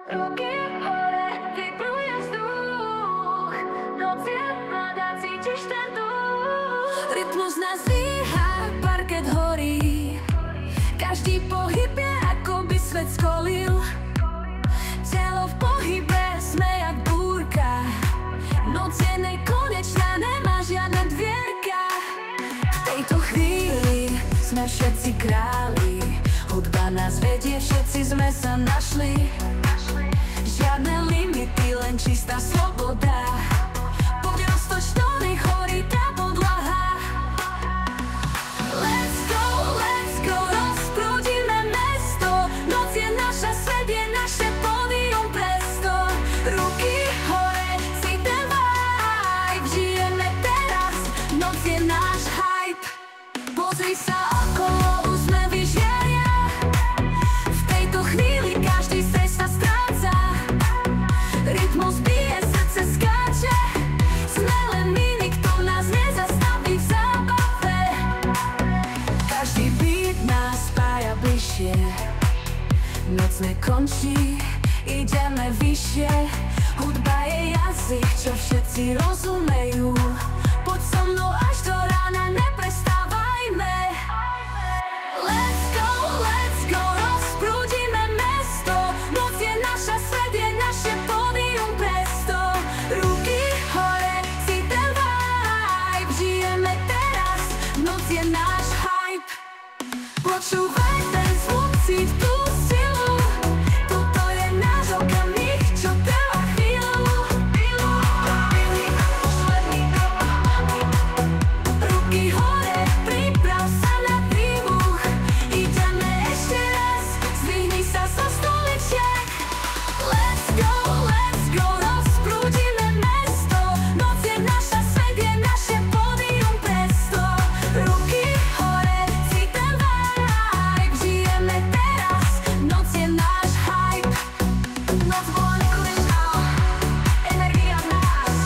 Ruky hore, vypluje vzduch. Noc je mladá, cítiš ten duch. Rytmus nás dvíha, parket horí. Každý pohyb je, ako by svet skolil. Telo v pohybe, sme jak búrka. Noc je nekonečná, nemá žiadne dvierka. V tejto chvíli sme všetci králi. Hudba nás vedie, všetci sme sa našli. Žiadne limity, len čistá sloboda. Poď roztoč to, nech horí tá podlaha. Let's go, rozprúdime mesto. Noc je naša, svet je naše pódium presto. Ruky hore, si ten vibe. Žijeme teraz, noc je náš hype. Pozri sa okolo, úsmevy žiaria. V tejto chvíli každý stres sa stráca. Rytmus bije, srdce skáče. Sme len my, nikto nás nezastaví v zábave. Každý beat nás spája bližšie. Noc nekončí, ideme vyššie. Hudba je jazyk, čo všetci rozumejú. Poď so mnou až do rána, neprestávajme. Let's go, rozprúdime mesto. Noc je naša, svet je naše pódium presto. Ruky hore, si ten vibe. Žijeme teraz, noc je náš hype. Počúvaj ten zvuk, cíť tú silu. Toto je náš okamih, čo trvá chvíľu. Ruky hore, priprav sa na výbuch. Ideme ešte raz, zdvihni sa zo stoličiek. Let's go, rozprúdime mesto. Noc je naša, svet je naše pódium presto. Ruky hore, si ten vibe. Žijeme teraz, noc je náš hype. Noc bola nekonečná, energia v nás.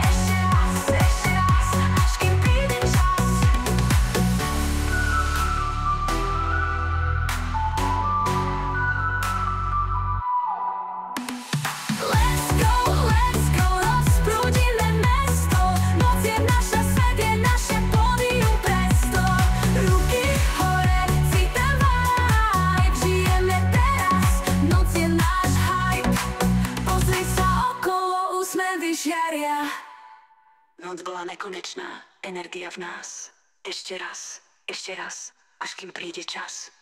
Ešte raz, až kým príde čas. Let's go, rozprúdime mesto. Noc je naša, svet je naše pódium presto. Ruky hore, si ten vibe. Žijeme teraz, noc je náš hype. Pozri sa okolo, úsmevy žiaria. Noc bola nekonečná, energia v nás. Ešte raz, až kým príde čas.